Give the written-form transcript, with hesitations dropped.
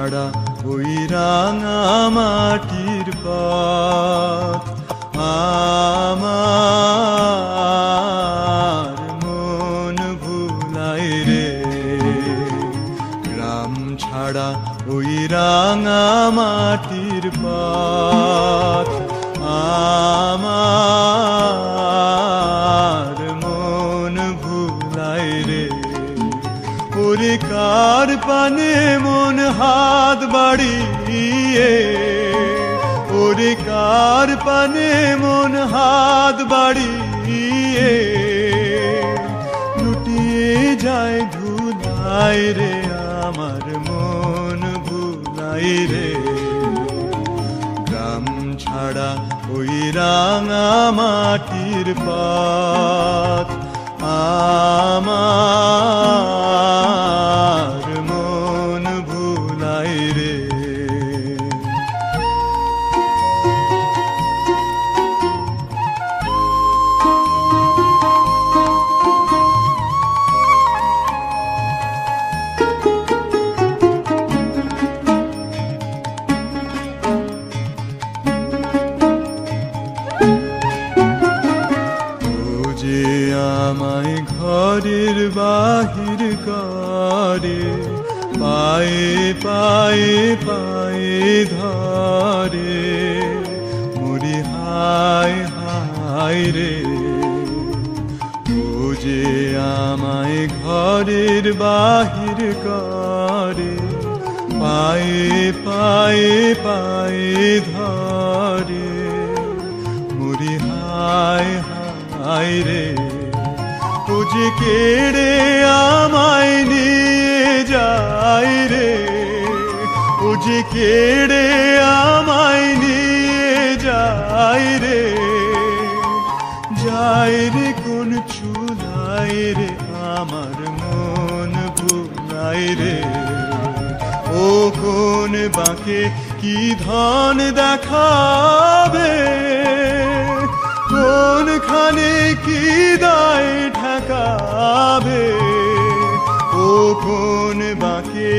ছাড়া ওই রাঙা মাটির পথ আমার মন ভুলাই রে। গ্রাম ছাড়া ওই রাঙা মাটির পথ আমার মন ভুলাই রে। ওরে কার পানে মন হাত বাড়িয়ে, ওরে কার পানে মন হাত বাড়িয়ে লুটিয়ে যায় ধুলাই রে। আমার মন ভুলাই রে। গ্রাম ছাড়া ওই রাঙা মাটির পথ আমার মন ভুলাই রে। যে আমায় ঘরের বাহির করে, পায়ে পায়ে পায়ে ধরে, মরি হায় হায় রে। ও যে আমায় ঘরের বাহির করে, পায়ে পায়ে পায়ে ধরে, মরি হায় হায় রে। ও যে কেড়ে আমায় নিয়ে যায় রে, ও যে কেড়ে আমায় নিয়ে যায় রে। যায় রে কোন চুলাই রে, আমার মন ভুলাই রে। ও কোন বাঁকে কি ধন দেখাবে, কোনখানে কি দায় ঠেকাবে। ও কোন বাঁকে